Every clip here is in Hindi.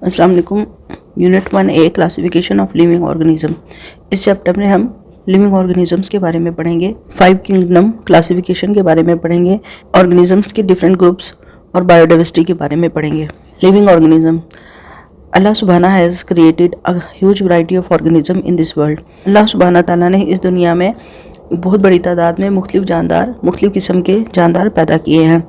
अस्सलाम वालेकुम। Unit 1A classification of living organism. इस चैप्टर में हम लिविंग ऑर्गेनिजम्स के बारे में पढ़ेंगे, 5 किंगडम क्लासिफिकेशन के बारे में पढ़ेंगे, ऑर्गेनिजम्स के डिफरेंट ग्रुप्स और बायोडाइवर्सिटी के बारे में पढ़ेंगे। Living organism. अल्लाह सुबहाना has created a huge variety of organism in this world. Allah सुबहाना ताला ने इस दुनिया में बहुत बड़ी तादाद में मुख्तलिफ किस्म के जानदार पैदा किए हैं।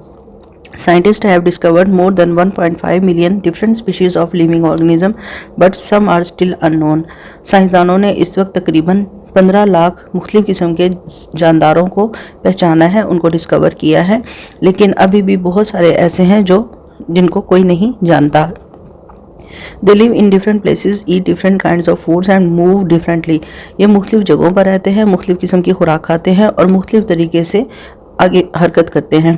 Scientists have discovered more than 1.5 million different species of living organism, but some are still unknown. साइंसदानों ने इस वक्त तकरीबन 15 लाख मुख्तलिफ किस्म के जानदारों को पहचाना है, उनको डिस्कवर किया है, लेकिन अभी भी बहुत सारे ऐसे हैं जिनको कोई नहीं जानता। They live in different places, eat different kinds of foods and move differently. ये मुख्तलिफ जगहों पर रहते हैं, मुख्तलिफ किस्म की खुराक खाते हैं और मुख्तलिफ तरीके से आगे हरकत करते हैं।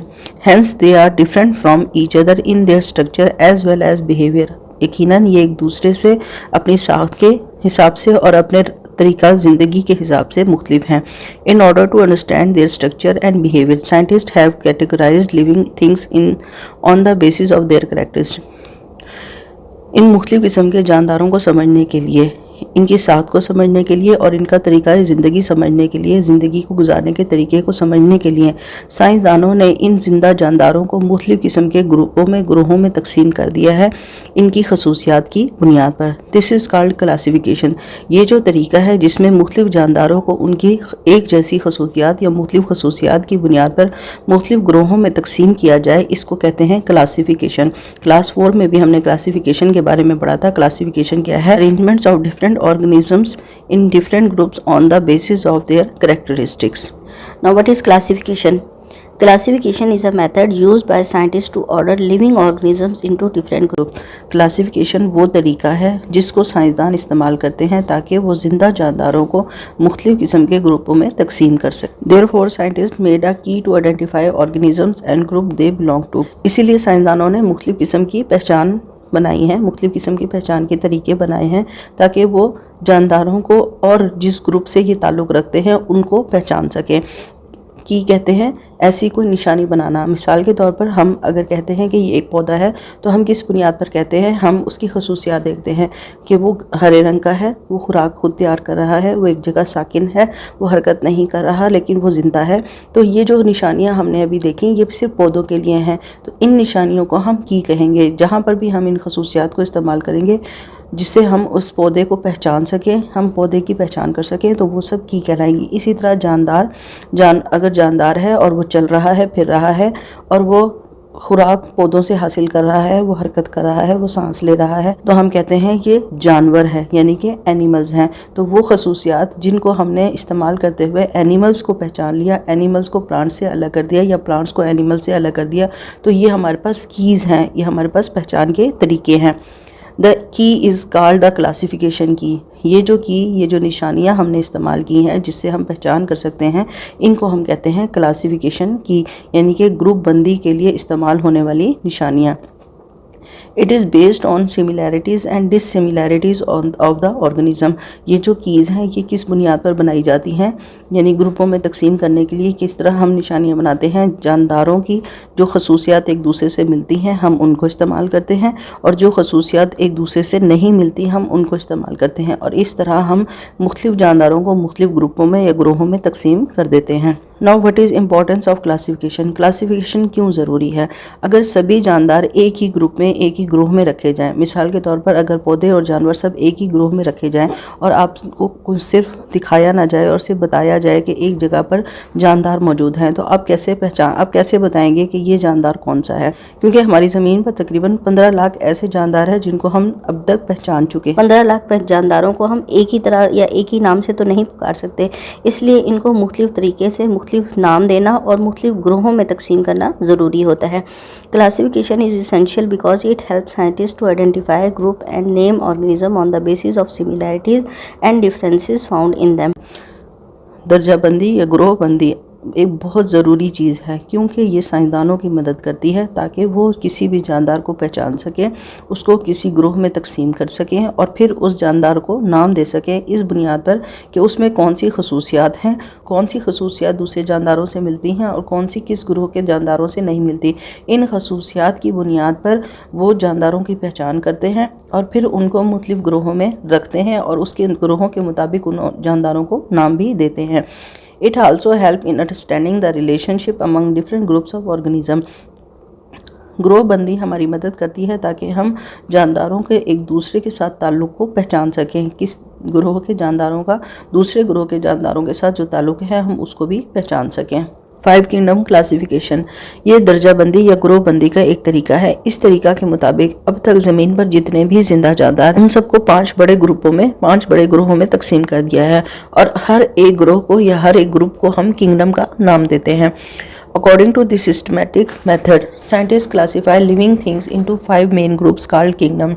Hence they are different from each other in their structure as well as behavior. यकीनन ये एक दूसरे से अपनी साख्त के हिसाब से और अपने तरीका ज़िंदगी के हिसाब से मुख्तलिफ हैं। In order to understand their structure and behavior, scientists have categorized living things on the basis of their characteristics. इन मुख्तलिफ किस्म के जानदारों को समझने के लिए, इनकी साख्त को समझने के लिए और इनका तरीका ज़िंदगी समझने के लिए, ज़िंदगी को गुजारने के तरीके को समझने के लिए साइंसदानों ने इन जिंदा जानदारों को मुख्तलिफ किस्म के ग्रोहों में तकसीम कर दिया है इनकी खसूसियात की बुनियाद पर। This is called classification. ये जो तरीका है जिसमें मुख्तलिफ जानदारों को उनकी एक जैसी खसूसियात या मुख्तलिफ खसूसियात की बुनियाद पर मुख्तलिफ ग्रोहों में तकसीम किया जाए, इसको कहते हैं क्लासिफिकेशन। क्लास 4 में भी हमने क्लासिफिकेशन के बारे में पढ़ा था। क्लासिफिकेशन क्या है? Arrangements of different organisms in different groups on the basis of their characteristics. Now what is classification? Classification is a method used by scientists to order living organisms into different groups. Classification वो तरीका है जिसको साइंसदान इस्तेमाल करते हैं ताकि वो जिंदा जानदारों को मुख्तलिफ किस्म के ग्रुपों में तकसीम कर सकें। Therefore scientists made a key to identify organisms and group they belong to. इसीलिए साइंसदानों ने मुख्तलिफ किस्म की पहचान बनाई है, मुख्तलिफ किस्म की पहचान के तरीके बनाए हैं ताकि वो जानदारों को और जिस ग्रुप से ये ताल्लुक़ रखते हैं उनको पहचान सकें। की कहते हैं ऐसी कोई निशानी बनाना। मिसाल के तौर पर हम अगर कहते हैं कि ये एक पौधा है तो हम किस बुनियाद पर कहते हैं? हम उसकी खसूसियात देखते हैं कि वो हरे रंग का है, वो खुराक खुद तैयार कर रहा है, वो एक जगह साकिन है, वो हरकत नहीं कर रहा लेकिन वो ज़िंदा है। तो ये जो निशानियां हमने अभी देखी ये सिर्फ पौधों के लिए हैं, तो इन निशानियों को हम की कहेंगे। जहाँ पर भी हम इन खसूसियात को इस्तेमाल करेंगे जिससे हम उस पौधे को पहचान सकें, हम पौधे की पहचान कर सकें, तो वो सब की कहलाएंगी। इसी तरह अगर जानदार है और वो चल रहा है, फिर रहा है और वो खुराक पौधों से हासिल कर रहा है, वो हरकत कर रहा है, वो सांस ले रहा है, तो हम कहते हैं ये जानवर है, यानी कि एनिमल्स हैं। तो वो खसूसियात जिनको हमने इस्तेमाल करते हुए एनिमल्स को पहचान लिया, एनिमल्स को प्लांट्स से अलग कर दिया या प्लांट्स को एनिमल्स से अलग कर दिया, तो ये हमारे पास कीज़ हैं, ये हमारे पास पहचान के तरीके हैं। The key is called the classification की। ये जो निशानियां हमने इस्तेमाल की हैं जिससे हम पहचान कर सकते हैं, इनको हम कहते हैं क्लासिफिकेशन की, यानी कि ग्रुप बंदी के लिए इस्तेमाल होने वाली निशानियां। It is based on similarities and dissimilarities of the organism. ये जो कीज़ हैं ये किस बुनियाद पर बनाई जाती हैं, यानी ग्रुपों में तकसीम करने के लिए किस तरह हम निशानियां बनाते हैं। जानदारों की जो खसूसियात एक दूसरे से मिलती हैं हम उनको इस्तेमाल करते हैं, और जो खसूसियात एक दूसरे से नहीं मिलती हम उनको इस्तेमाल करते हैं, और इस तरह हम मुख्तलिफ जानदारों को मुख्तलिफ ग्रुपों में या ग्रोहों में तकसीम कर देते हैं। Now what is importance of classification? Classification क्यों ज़रूरी है? अगर सभी जानदार एक ही ग्रुप में, एक ही ग्रोह में रखे जाएं, मिसाल के तौर पर अगर पौधे और जानवर सब एक ही ग्रोह में रखे जाएं और आपको सिर्फ दिखाया ना जाए और सिर्फ बताया जाए कि एक जगह पर जानदार मौजूद हैं, तो आप कैसे बताएंगे कि ये जानदार कौन सा है? क्योंकि हमारी ज़मीन पर तकरीबन 15 लाख ऐसे जानदार हैं जिनको हम अब तक पहचान चुके हैं। 15 लाख जानदारों को हम एक ही तरह या एक ही नाम से तो नहीं पुकार सकते, इसलिए इनको मुख्तलिफ तरीके से मुख्तलिफ नाम देना और मुख्तलिफ ग्रोहों में तकसीम करना ज़रूरी होता है। Classification is essential because it help scientist to identify group and name organism on the basis of similarities and differences found in them. दर्जाबंदी या ग्रोह बंदी एक बहुत ज़रूरी चीज़ है, क्योंकि ये साइंसदानों की मदद करती है ताकि वो किसी भी जानदार को पहचान सकें, उसको किसी ग्रोह में तकसीम कर सकें और फिर उस जानदार को नाम दे सकें इस बुनियाद पर कि उसमें कौन सी खसूसियात हैं, कौन सी खसूसियात दूसरे जानदारों से मिलती हैं और कौन सी किस ग्रोह के जानदारों से नहीं मिलती। इन खसूसियात की बुनियाद पर वो जानदारों की पहचान करते हैं और फिर उनको मुख्तलिफ ग्रोहों में रखते हैं और उसके ग्रोहों के मुताबिक उन जानदारों को नाम भी देते हैं। It also help in understanding the relationship among different groups of organism. ग्रोह बंदी हमारी मदद करती है ताकि हम जानदारों के एक दूसरे के साथ ताल्लुक़ को पहचान सकें, किस ग्रोह के जानदारों का दूसरे ग्रोह के जानदारों के साथ जो ताल्लुक़ है हम उसको भी पहचान सकें। 5 किंगडम क्लासिफिकेशन, ये दर्जा बंदी या ग्रोह बंदी का एक तरीका है। इस तरीका के मुताबिक अब तक ज़मीन पर जितने भी जिंदा जानदार उन सबको 5 बड़े ग्रुपों में 5 बड़े ग्रोहों में तकसीम कर दिया है और हर एक ग्रोह को या हर एक ग्रुप को हम किंगडम का नाम देते हैं। According to this systematic method, scientists classify living things into 5 main groups called kingdom.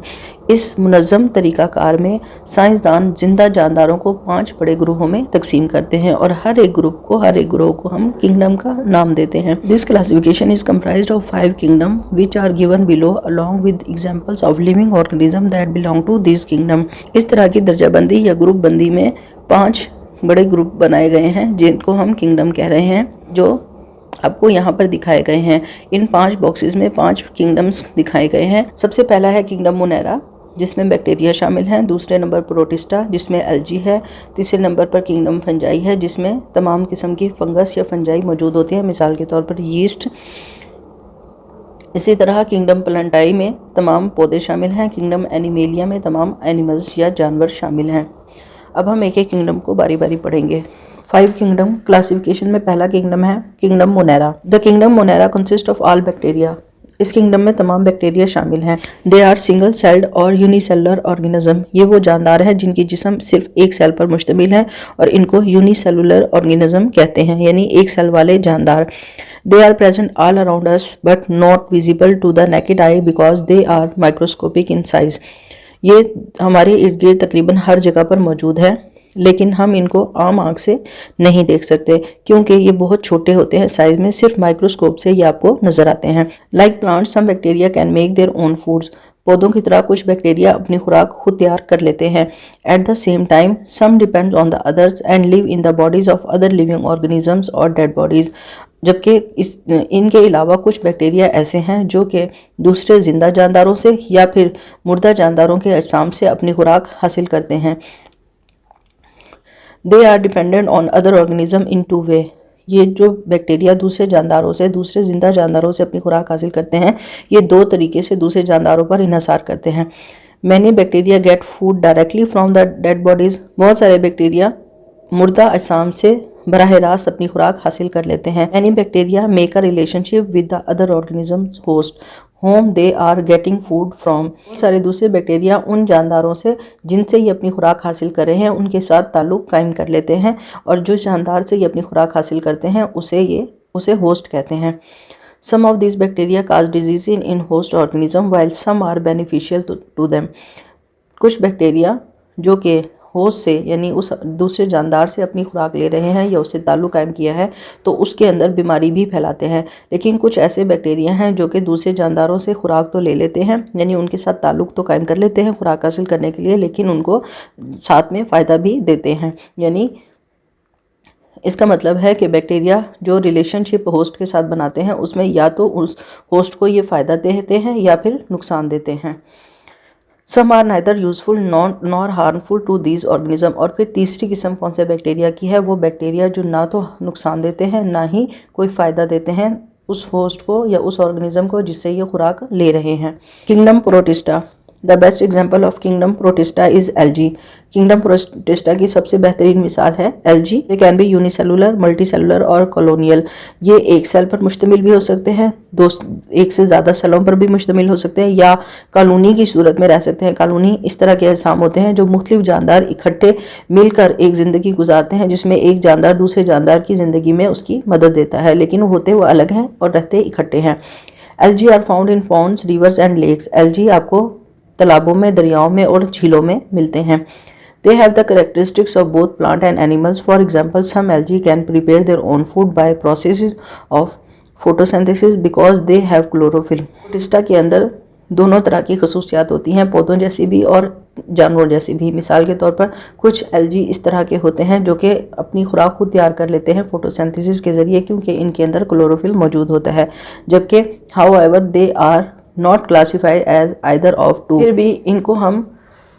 इस मुनज़्ज़म तरीक़ाकार में साइंसदान जिंदा जानदारों को 5 बड़े ग्रोहों में तकसीम करते हैं और हर एक ग्रोह को हम किंगडम का नाम देते हैं। This classification is comprised of 5 kingdom which are given below along with examples of living organism that belong to this kingdom. इस तरह की दर्जाबंदी या ग्रुप बंदी में 5 बड़े ग्रुप बनाए गए हैं जिनको हम किंगडम कह रहे हैं, जो आपको यहाँ पर दिखाए गए हैं। इन 5 बॉक्सेस में 5 किंगडम्स दिखाए गए हैं। सबसे पहला है किंगडम मोनेरा जिसमें बैक्टीरिया शामिल हैं, दूसरे नंबर प्रोटिस्टा जिसमें एल्जी है, तीसरे नंबर पर किंगडम फंजाई है जिसमें तमाम किस्म की फंगस या फंजाई मौजूद होती हैं, मिसाल के तौर पर यीस्ट। इसी तरह किंगडम प्लांटाई में तमाम पौधे शामिल हैं, किंगडम एनिमेलिया में तमाम एनिमल्स या जानवर शामिल हैं। अब हम एक एक किंगडम को बारी बारी पढ़ेंगे। 5 किंगडम क्लासिफिकेशन में पहला किंगडम है kingdom Monera. The kingdom Monera consist of all bacteria. इस किंगडम में तमाम बैक्टीरिया शामिल हैं। दे आर सिंगल सेल्ड और यूनिसेलुलर ऑर्गेनिज्म। ये वो जानदार हैं जिनकी जिस्म सिर्फ एक सेल पर मुश्तमिल है और इनको यूनिसेलुलर ऑर्गेनिज्म कहते हैं, यानी एक सेल वाले जानदार। They are present all around us but not visible to the naked eye because they are microscopic in size. ये हमारे इर्द गिर्द तकरीबन हर जगह पर मौजूद है, लेकिन हम इनको आम आंख से नहीं देख सकते क्योंकि ये बहुत छोटे होते हैं साइज में, सिर्फ माइक्रोस्कोप से ये आपको नजर आते हैं। Like plants some bacteria can make their own foods. पौधों की तरह कुछ बैक्टीरिया अपनी खुराक खुद तैयार कर लेते हैं। At the same time some depends on the others and live in the bodies of other living organisms or dead bodies. जबकि इनके अलावा कुछ बैक्टीरिया ऐसे हैं जो कि दूसरे जिंदा जानदारों से या फिर मुर्दा जानदारों के अजसाम से अपनी खुराक हासिल करते हैं। They are dependent on other organism in 2 way. ये जो बैक्टीरिया दूसरे जिंदा जानदारों से अपनी खुराक हासिल करते हैं, ये 2 तरीके से दूसरे जानदारों पर इन्हसार करते हैं। Many bacteria get food directly from the dead bodies. बहुत सारे बैक्टीरिया मुर्दा अजसाम से बराह रास्त अपनी खुराक हासिल कर लेते हैं। Many bacteria make a relationship with the other organisms host home they are getting food from. बहुत सारे दूसरे बैक्टीरिया उन जानदारों से जिनसे ये अपनी खुराक हासिल कर रहे हैं उनके साथ ताल्लुक़ कायम कर लेते हैं और जो जानदार से ये अपनी खुराक हासिल करते हैं उसे होस्ट कहते हैं। Some of this bacteria cause disease in host organism while some are beneficial to them. कुछ बैक्टीरिया जो कि होस्ट से यानी उस दूसरे जानदार से अपनी खुराक ले रहे हैं या उससे ताल्लुक़ कायम किया है तो उसके अंदर बीमारी भी फैलाते हैं। लेकिन कुछ ऐसे बैक्टीरिया हैं जो कि दूसरे जानदारों से खुराक तो ले लेते हैं, यानी उनके साथ ताल्लुक़ तो कायम कर लेते हैं खुराक हासिल करने के लिए, लेकिन उनको साथ में फ़ायदा भी देते हैं। यानी इसका मतलब है कि बैक्टीरिया जो रिलेशनशिप होस्ट के साथ बनाते हैं उसमें या तो उस होस्ट को ये फ़ायदा देते हैं या फिर नुकसान देते हैं। Some are neither useful nor harmful to these organism. और फिर तीसरी किस्म कौन से बैक्टीरिया की है, वो बैक्टीरिया जो ना तो नुकसान देते हैं ना ही कोई फ़ायदा देते हैं उस होस्ट को या उस ऑर्गेनिज्म को जिससे ये खुराक ले रहे हैं। Kingdom protista. The best example of kingdom protista is algae. Kingdom protista की सबसे बेहतरीन मिसाल है algae. They can be unicellular, multi cellular और कॉलोनियल। ये एक सेल पर मुश्तमिल भी हो सकते हैं, एक से ज़्यादा सेलों पर भी मुश्तमिल हो सकते हैं, या कॉलोनी की सूरत में रह सकते हैं। कॉलोनी इस तरह के अजसाम होते हैं जो मुख्तलिफ जानदार इकट्ठे मिलकर एक ज़िंदगी गुजारते हैं जिसमें एक जानदार दूसरे जानदार की ज़िंदगी में उसकी मदद देता है, लेकिन होते वो अलग हैं और रहते इकट्ठे हैं। Algae are found in ponds, rivers and lakes. Algae आपको तालाबों में, दरियाओं में और झीलों में मिलते हैं। They have the characteristics of both plant and animals. For example, some algae can prepare their own food by processes of photosynthesis because they have chlorophyll. Protista के अंदर दोनों तरह की खसूसियात होती हैं, पौधों जैसी भी और जानवरों जैसी भी। मिसाल के तौर पर कुछ एल्जी इस तरह के होते हैं जो कि अपनी खुराक खुद तैयार कर लेते हैं फोटोसिंथेसिस के ज़रिए, क्योंकि इनके अंदर क्लोरोफिल मौजूद होता है, जबकि however they are not classified as either of two. फिर भी इनको हम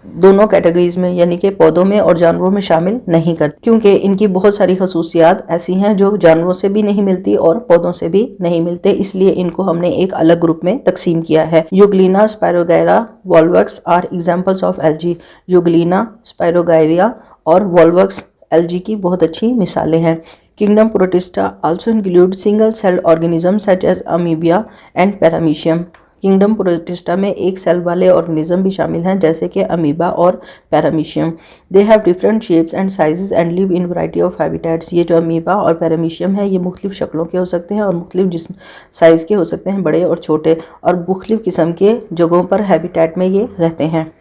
दोनों कैटेगरीज में यानी कि पौधों में और जानवरों में शामिल नहीं करते, क्योंकि इनकी बहुत सारी खसूसियात ऐसी हैं जो जानवरों से भी नहीं मिलती और पौधों से भी नहीं मिलते, इसलिए इनको हमने एक अलग ग्रुप में तकसीम किया है। Euglena, Spirogyra, Volvox are examples of algae. Euglena, Spirogyra और वॉल्वक्स एल्जी की बहुत अच्छी मिसालें हैं। Kingdom Protista also include single cell organism such as amoeba and paramecium. Kingdom Protista में एक सेल वाले ऑर्गेनिज्म भी शामिल हैं, जैसे कि अमीबा और paramecium. They have different shapes and sizes and live in variety of habitats. ये जो अमीबा और पैरामीशियम है ये मुख्तलिफ शक्लों के हो सकते हैं और मुख्तलिफ जिस्म साइज़ के हो सकते हैं, बड़े और छोटे, और मुख्तलिफ किस्म के जगहों पर हैबिटेट में ये रहते हैं।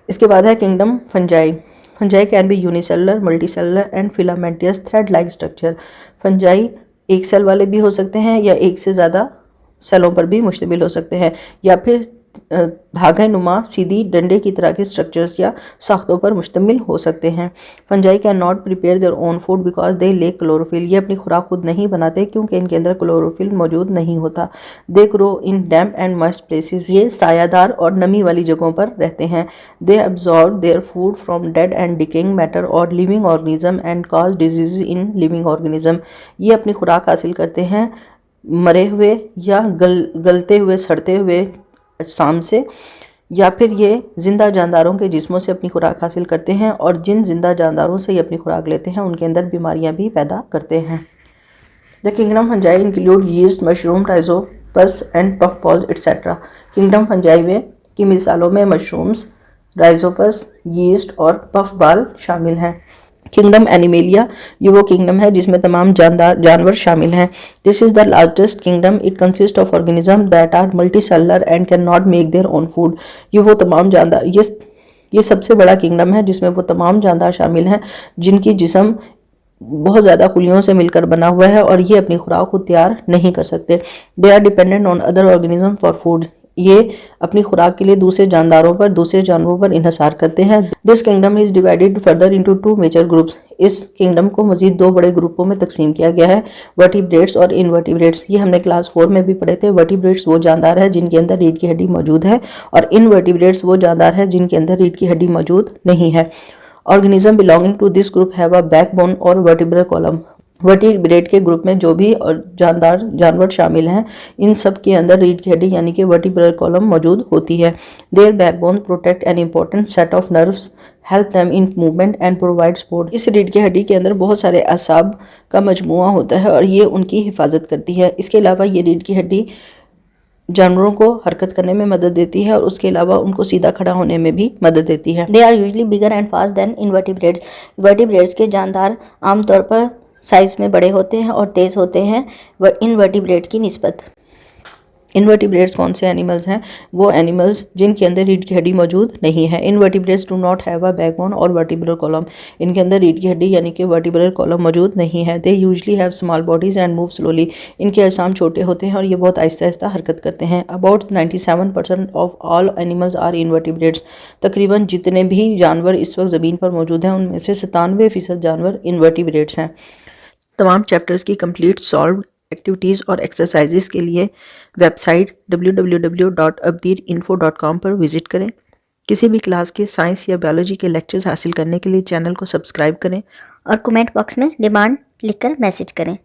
इसके बाद है kingdom fungi. Fungi can be unicellular, multicellular and filamentous thread like structure. Fungi एक सेल वाले भी हो सकते हैं या एक से ज़्यादा सेलों पर भी मुश्तमिल हो सकते हैं, या फिर धागे नुमा सीधी डंडे की तरह के स्ट्रक्चर्स या साख्तों पर मुश्तमिल हो सकते हैं। Fungi can not prepare their own food because they lake chlorophyll. ये अपनी खुराक खुद नहीं बनाते क्योंकि इनके अंदर क्लोरोफिल मौजूद नहीं होता। They grow in damp and moist places. ये सायादार और नमी वाली जगहों पर रहते हैं। They absorb their food from dead and decaying matter और living organism and cause disease in living organism. ये अपनी खुराक हासिल करते हैं मरे हुए या गलते हुए, सड़ते हुए अजसाम से, या फिर ये जिंदा जानदारों के जिस्मों से अपनी खुराक हासिल करते हैं, और जिन जिंदा जानदारों से ये अपनी खुराक लेते हैं उनके अंदर बीमारियां भी पैदा करते हैं। The kingdom fungi include yeast, mushroom, Rhizopus and puff balls etcetera. Kingdom fungi में की मिसालों में मशरूम्स, राइजोपस, यीस्ट और पफ बॉल शामिल हैं। किंगडम एनिमेलिया, ये वो किंगडम है जिसमें तमाम जानवर शामिल हैं। This is the largest kingdom. It consist of organism that are multicellular and can not make their own food. ये वो तमाम जानदार ये सबसे बड़ा किंगडम है जिसमें वो तमाम जानदार शामिल हैं जिनकी जिस्म बहुत ज़्यादा खुलियों से मिलकर बना हुआ है और ये अपनी खुराक खुद तैयार नहीं कर सकते। They are dependent on other organism for food. ये अपनी खुराक के लिए दूसरे जानवरों पर इन्हसार करते हैं। This kingdom is divided further into two major groups. इस किंगडम को मजीद दो बड़े ग्रुपों में तकसीम किया गया है, वर्टिब्रेट्स और इनवर्टिब्रेट्स। ये हमने क्लास 4 में भी पढ़े थे। वर्टिब्रेट्स वो जानदार है जिनके अंदर रीढ़ की हड्डी मौजूद है, और इनवर्टिब्रेट्स वो जानदार है जिनके अंदर रीढ़ की हड्डी मौजूद नहीं है। Organism belonging to this group have a backbone और वर्टिब्रल कॉलम। वर्टिब्रेट के ग्रुप में जो भी और जानवर शामिल हैं, इन सब के अंदर रीढ़ की हड्डी यानी कि वर्टिब्रल कॉलम मौजूद होती है। Their backbone protect an important set of nerves, help them in movement and provide support. इस रीढ़ की हड्डी के अंदर बहुत सारे असाब का मजमुआ होता है और ये उनकी हिफाजत करती है। इसके अलावा ये रीढ़ की हड्डी जानवरों को हरकत करने में मदद देती है और उसके अलावा उनको सीधा खड़ा होने में भी मदद देती है। They are usually bigger and fast than invertebrates. Vertebrates के जानदार आमतौर पर साइज में बड़े होते हैं और तेज़ होते हैं इनवर्टिब्रेट की निस्बत। इनवर्टिब्रेट्स कौन से एनिमल्स हैं? वो एनिमल्स जिनके अंदर रीढ़ की हड्डी मौजूद नहीं है। Invertebrates do not have a backbone और वर्टिब्रल कॉलम। इनके अंदर रीढ़ की हड्डी यानी कि वर्टिब्रल कॉलम मौजूद नहीं है। They usually have small bodies and move slowly. इनके अजसाम छोटे होते हैं और ये बहुत आहिस्ता आहिस्ता हरकत करते हैं। About 97% of all animals are invertebrates. तकरीबन जितने भी जानवर इस वक्त ज़मीन पर मौजूद हैं उनमें से 97% जानवर इनवर्टिब्रेट्स हैं। तमाम चैप्टर्स की कंप्लीट सॉल्व एक्टिविटीज़ और एक्सरसाइजेस के लिए वेबसाइट www.abdirinfo.com पर विज़िट करें। किसी भी क्लास के साइंस या बायोलॉजी के लेक्चर्स हासिल करने के लिए चैनल को सब्सक्राइब करें और कमेंट बॉक्स में डिमांड लिखकर मैसेज करें।